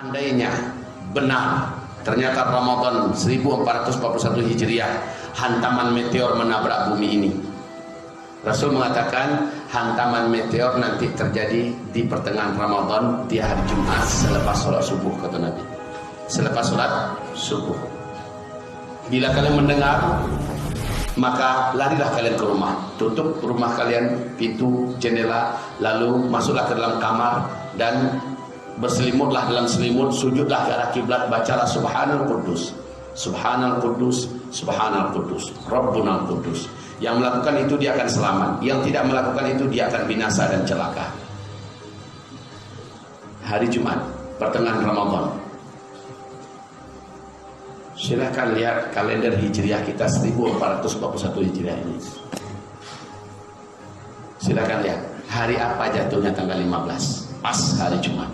Andainya benar ternyata Ramadan 1441 Hijriah hantaman meteor menabrak bumi ini. Rasul mengatakan hantaman meteor nanti terjadi di pertengahan Ramadan di hari Jumat selepas sholat subuh, kata Nabi. Selepas sholat subuh. Bila kalian mendengar, maka larilah kalian ke rumah. Tutup rumah kalian, pintu, jendela, lalu masuklah ke dalam kamar dan berselimutlah dalam selimut, sujudlah ke arah kiblat, bacalah Subhanal Quddus, Subhanal Quddus, Subhanal Quddus, Rabbunal Quddus. Yang melakukan itu dia akan selamat, yang tidak melakukan itu dia akan binasa dan celaka. Hari Jumat, pertengahan Ramadan. Silakan lihat kalender Hijriah kita 1441 Hijriah ini. Silakan lihat hari apa jatuhnya tanggal 15, pas hari Jumat.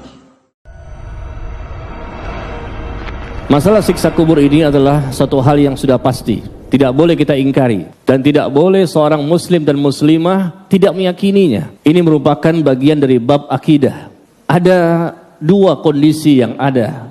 Masalah siksa kubur ini adalah satu hal yang sudah pasti, tidak boleh kita ingkari, dan tidak boleh seorang muslim dan muslimah tidak meyakininya. Ini merupakan bagian dari bab akidah. Ada dua kondisi yang ada.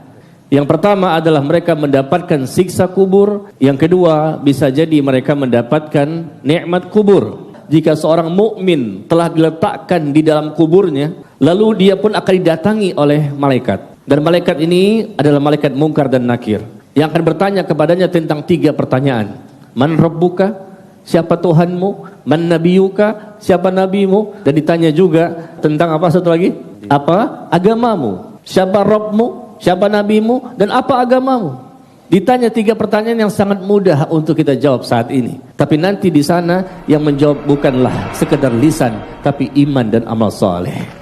Yang pertama adalah mereka mendapatkan siksa kubur, yang kedua bisa jadi mereka mendapatkan nikmat kubur. Jika seorang mukmin telah diletakkan di dalam kuburnya, lalu dia pun akan didatangi oleh malaikat. Dan malaikat ini adalah malaikat Munkar dan Nakir yang akan bertanya kepadanya tentang tiga pertanyaan. Man Rabbuka? Siapa Tuhanmu? Man Nabiyuka? Siapa nabimu? Dan ditanya juga tentang apa satu lagi? Apa agamamu? Siapa Rabbmu? Siapa nabimu? Dan apa agamamu? Ditanya tiga pertanyaan yang sangat mudah untuk kita jawab saat ini. Tapi nanti di sana yang menjawab bukanlah sekedar lisan, tapi iman dan amal soleh.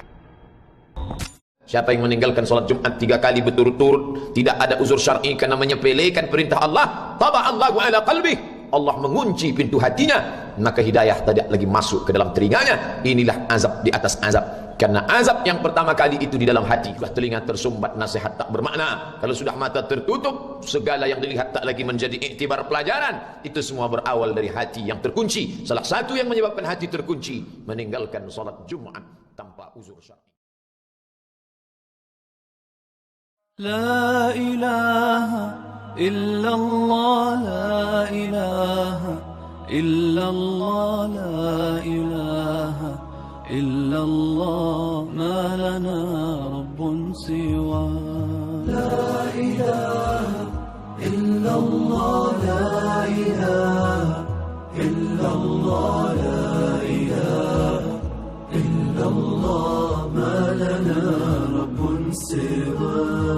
Siapa yang meninggalkan sholat Jumat 3 kali berturut-turut, tidak ada uzur syar'i karena menyepelekan perintah Allah, taba'allahu ala qalbih, Allah mengunci pintu hatinya, maka hidayah tidak lagi masuk ke dalam telinganya. Inilah azab di atas azab. Karena azab yang pertama kali itu di dalam hati. Sudah telinga tersumbat, nasihat tak bermakna. Kalau sudah mata tertutup, segala yang dilihat tak lagi menjadi iktibar pelajaran. Itu semua berawal dari hati yang terkunci. Salah satu yang menyebabkan hati terkunci, meninggalkan sholat Jumat tanpa uzur syar'i. لا إله إلا الله لا إله إلا الله لا إله إلا الله ما لنا رب سوى لا إله إلا الله لا إله إلا الله لا إله إلا الله ما لنا رب سوى.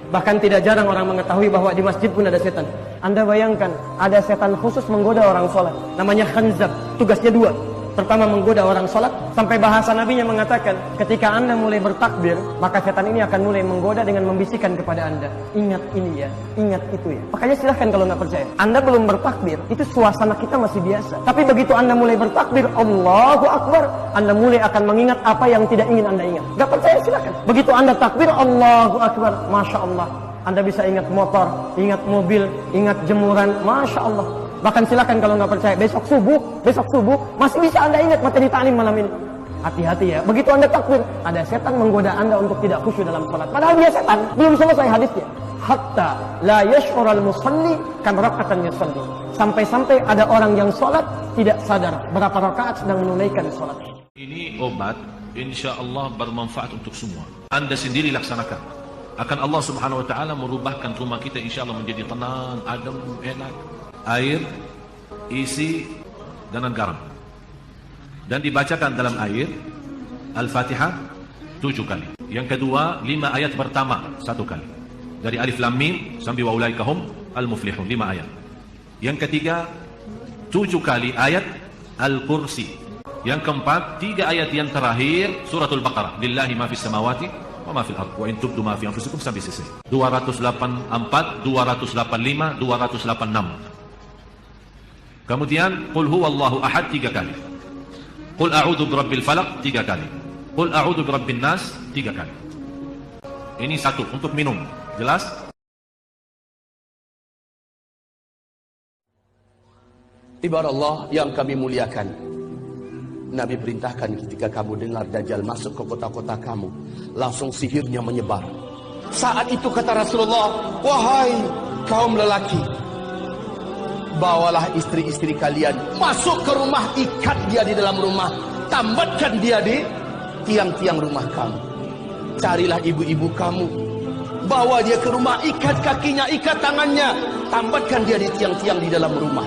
Bahkan tidak jarang orang mengetahui bahwa di masjid pun ada setan. Anda bayangkan, ada setan khusus menggoda orang sholat. Namanya khanzab, tugasnya dua. Pertama menggoda orang sholat, sampai bahasa nabinya mengatakan, ketika Anda mulai bertakbir, maka setan ini akan mulai menggoda dengan membisikkan kepada Anda, ingat ini ya, ingat itu ya. Makanya silahkan kalau nggak percaya. Anda belum bertakbir, itu suasana kita masih biasa. Tapi begitu Anda mulai bertakbir, Allahu Akbar, Anda mulai akan mengingat apa yang tidak ingin Anda ingat. Nggak percaya silahkan. Begitu Anda takbir, Allahu Akbar, Masya Allah, Anda bisa ingat motor, ingat mobil, ingat jemuran, Masya Allah. Bahkan silakan kalau nggak percaya, besok subuh masih bisa Anda ingat materi ta'lim malam ini. Hati-hati ya. Begitu Anda takbir, ada setan menggoda Anda untuk tidak khusyuk dalam salat. Padahal dia setan, belum selesai hadisnya. Hatta la yash'ural musalli kam raka'atan yusalli. Sampai-sampai ada orang yang salat tidak sadar berapa rakaat sedang menunaikan salat. Ini obat insya Allah bermanfaat untuk semua. Anda sendiri laksanakan. Akan Allah Subhanahu wa taala merubahkan rumah kita insya Allah menjadi tenang, adem, enak. Air isi dengan garam dan dibacakan dalam air Al-Fatihah 7 kali. Yang kedua 5 ayat pertama 1 kali dari Alif Lam Mim sampai wa ulaika hum al-muflihun, 5 ayat. Yang ketiga 7 kali ayat Al-Kursi. Yang keempat 3 ayat yang terakhir suratul Baqarah, lillahi ma fis samawati wa ma fil ardh wa in tubdu ma fi anfusikum sampai selesai. 284, 285, 286. Kemudian Qul huwallahu ahad 3 kali. Qul a'udzu birabbil falaq 3 kali. Qul a'udzu birabbin nas 3 kali. Ini satu untuk minum. Jelas? Ibarat Allah yang kami muliakan, Nabi perintahkan ketika kamu dengar Dajjal masuk ke kota-kota kamu, langsung sihirnya menyebar. Saat itu kata Rasulullah, wahai kaum lelaki, bawalah istri-istri kalian masuk ke rumah, ikat dia di dalam rumah, tambatkan dia di tiang-tiang rumah kamu. Carilah ibu-ibu kamu, bawa dia ke rumah, ikat kakinya, ikat tangannya, tambatkan dia di tiang-tiang di dalam rumah.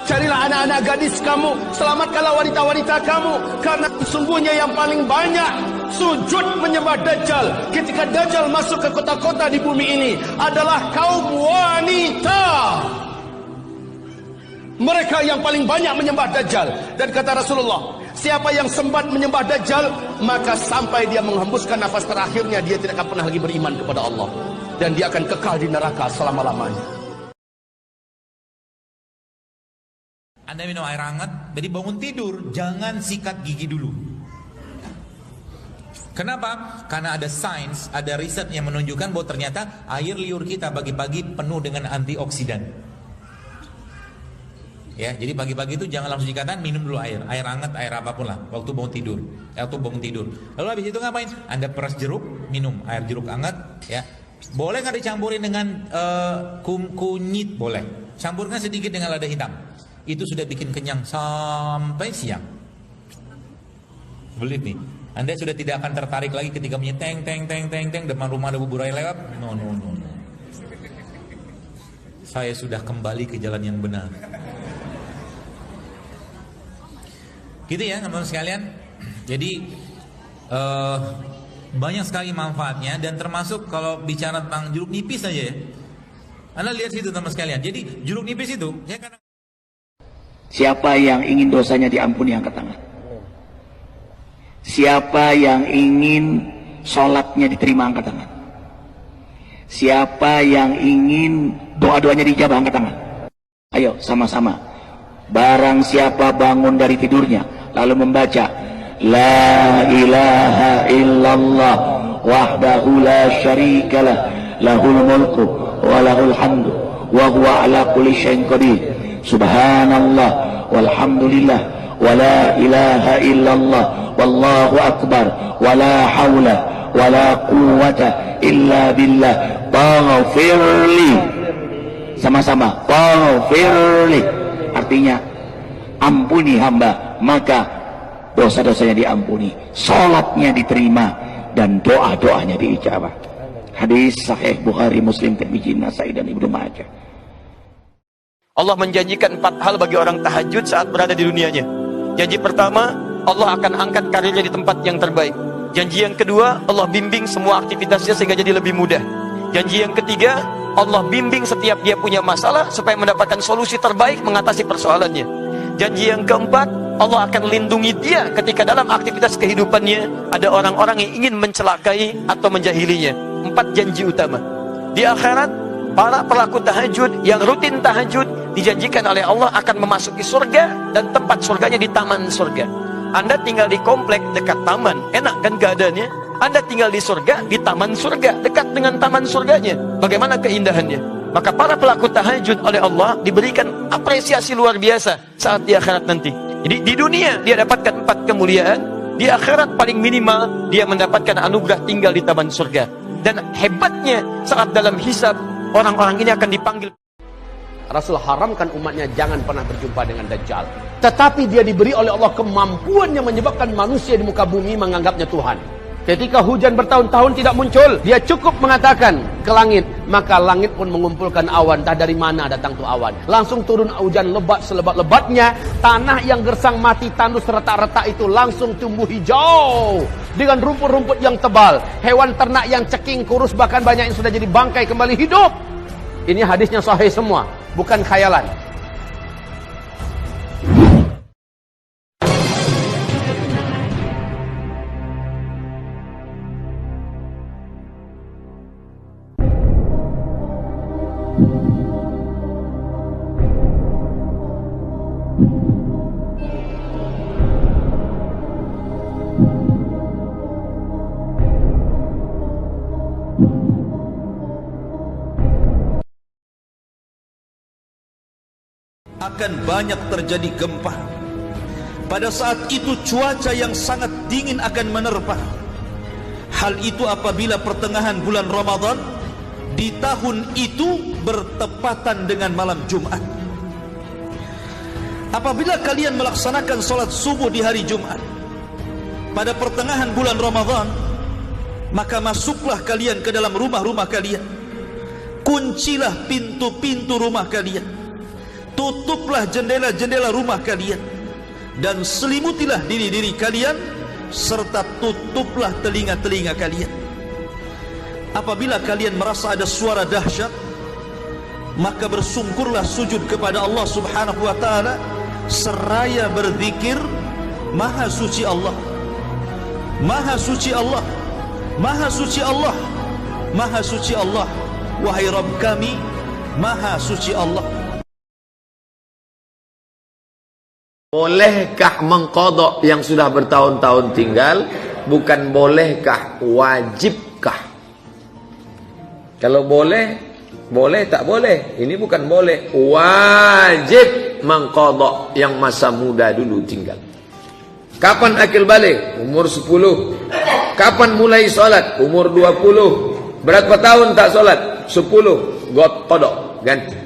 Carilah anak-anak gadis kamu, selamatkanlah wanita-wanita kamu, karena sesungguhnya yang paling banyak sujud menyembah Dajjal ketika Dajjal masuk ke kota-kota di bumi ini adalah kaum wanita. Mereka yang paling banyak menyembah Dajjal. Dan kata Rasulullah, siapa yang sempat menyembah Dajjal, maka sampai dia menghembuskan nafas terakhirnya, dia tidak akan pernah lagi beriman kepada Allah, dan dia akan kekal di neraka selama-lamanya. Anda minum air hangat, jadi bangun tidur, jangan sikat gigi dulu. Kenapa? Karena ada sains, ada riset yang menunjukkan bahwa ternyata air liur kita pagi-pagi penuh dengan antioksidan. Ya, jadi pagi-pagi itu jangan langsung sikatan, minum dulu air hangat, air apapun lah, waktu bangun tidur. Lalu habis itu ngapain? Anda peras jeruk, minum air jeruk hangat, ya. Boleh nggak dicampurin dengan kunyit? Boleh. Campurkan sedikit dengan lada hitam. Itu sudah bikin kenyang sampai siang. Believe me, Anda sudah tidak akan tertarik lagi ketika menyeteng teng depan rumah ada bubur ayam lewat. No. Saya sudah kembali ke jalan yang benar. Gitu ya teman-teman sekalian. Jadi banyak sekali manfaatnya, dan termasuk kalau bicara tentang jeruk nipis saja ya. Anda lihat situ teman-teman sekalian. Jadi jeruk nipis itu ya, karena siapa yang ingin dosanya diampuni angkat tangan. Siapa yang ingin sholatnya diterima angkat tangan. Siapa yang ingin doa-doanya dijabah angkat tangan. Ayo sama-sama. Barang siapa bangun dari tidurnya lalu membaca La ilaha illallah wahdahu la syarikalah lahul mulku wa lahul hamdu wa huwa ala kulli syai'in qadir. Subhanallah walhamdulillah wa la ilaha illallah wallahu akbar wa la hawla wa la quwwata illa billah. Taghfirli. Sama-sama. Taghfirli. Artinya ampuni hamba, maka dosa-dosanya diampuni, sholatnya diterima, dan doa-doanya diijabah. Hadis sahih Bukhari, Muslim, Tirmidzi, Nasai, dan Ibnu Majah. Allah menjanjikan 4 hal bagi orang tahajud saat berada di dunianya. Janji pertama, Allah akan angkat karirnya di tempat yang terbaik. Janji yang kedua, Allah bimbing semua aktivitasnya sehingga jadi lebih mudah. Janji yang ketiga, Allah bimbing setiap dia punya masalah supaya mendapatkan solusi terbaik mengatasi persoalannya. Janji yang keempat, Allah akan lindungi dia ketika dalam aktivitas kehidupannya ada orang-orang yang ingin mencelakai atau menjahilinya. 4 janji utama. Di akhirat, para pelaku tahajud yang rutin tahajud dijanjikan oleh Allah akan memasuki surga, dan tempat surganya di taman surga. Anda tinggal di komplek dekat taman, enak kan keadaannya? Anda tinggal di surga, di taman surga, dekat dengan taman surganya. Bagaimana keindahannya? Maka para pelaku tahajud oleh Allah diberikan apresiasi luar biasa saat di akhirat nanti. Jadi di dunia dia dapatkan 4 kemuliaan, di akhirat paling minimal dia mendapatkan anugerah tinggal di taman surga. Dan hebatnya saat dalam hisab, orang-orang ini akan dipanggil. Rasul haramkan umatnya jangan pernah berjumpa dengan Dajjal. Tetapi dia diberi oleh Allah kemampuan yang menyebabkan manusia di muka bumi menganggapnya Tuhan. Ketika hujan bertahun-tahun tidak muncul, dia cukup mengatakan ke langit, maka langit pun mengumpulkan awan. Entah dari mana datang tuh awan. Langsung turun hujan lebat selebat-lebatnya. Tanah yang gersang mati, tandus retak-retak itu langsung tumbuh hijau dengan rumput-rumput yang tebal. Hewan ternak yang ceking kurus, bahkan banyak yang sudah jadi bangkai kembali hidup. Ini hadisnya sahih semua, bukan khayalan. Akan banyak terjadi gempa, Pada saat itu cuaca yang sangat dingin akan menerpa. Hal itu apabila pertengahan bulan Ramadan di tahun itu bertepatan dengan malam Jumat. Apabila kalian melaksanakan sholat subuh di hari Jumat pada pertengahan bulan Ramadan, maka masuklah kalian ke dalam rumah-rumah kalian, kuncilah pintu-pintu rumah kalian, tutuplah jendela-jendela rumah kalian, dan selimutilah diri-diri kalian, serta tutuplah telinga-telinga kalian. Apabila kalian merasa ada suara dahsyat, maka bersungkurlah sujud kepada Allah Subhanahu wa ta'ala, seraya berzikir, Maha suci Allah, Maha suci Allah, Maha suci Allah, Maha suci Allah, wahai Rabb kami, Maha suci Allah. Bolehkah mengqadha yang sudah bertahun-tahun tinggal? Bukan bolehkah, wajibkah? Kalau boleh, boleh, tak boleh. Ini bukan boleh, wajib mengqadha yang masa muda dulu tinggal. Kapan akil balik? Umur 10. Kapan mulai salat? Umur 20. Berapa tahun tak salat? 10. Qadha, ganti.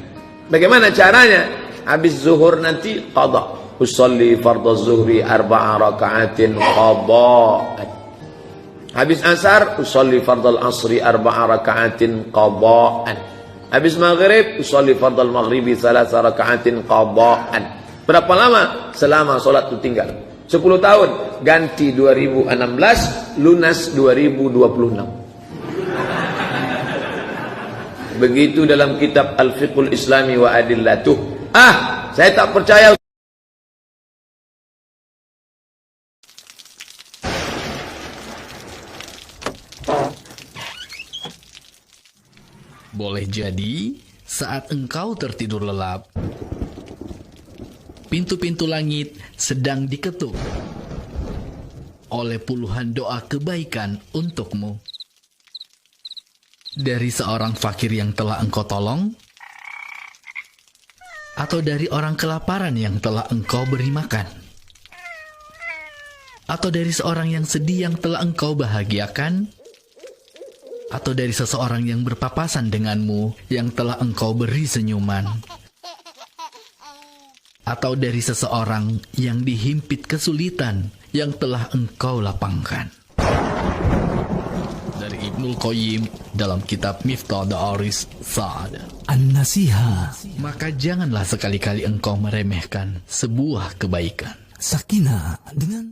Bagaimana caranya? Habis zuhur nanti qadha. Usalli fardhu zuhri 4 raka'atin qadha'an. Habis asar usalli fardhu asri 4 raka'atin qadha'an. Habis maghrib usalli fardhu maghribi 3 raka'atin qadha'an. Berapa lama? Selama salat itu tinggal 10 tahun. Ganti 2016, lunas 2026. Begitu dalam kitab Al-Fiqhul Islami wa Adillatuh. Saya tak percaya. Boleh jadi saat engkau tertidur lelap, pintu-pintu langit sedang diketuk oleh puluhan doa kebaikan untukmu. Dari seorang fakir yang telah engkau tolong, atau dari orang kelaparan yang telah engkau beri makan, atau dari seorang yang sedih yang telah engkau bahagiakan, atau dari seseorang yang berpapasan denganmu yang telah engkau beri senyuman, atau dari seseorang yang dihimpit kesulitan yang telah engkau lapangkan. Dari Ibnul Qayyim dalam kitab Miftah Da'aris Sa'ad An-Nasiha. Maka janganlah sekali-kali engkau meremehkan sebuah kebaikan. Sakinah dengan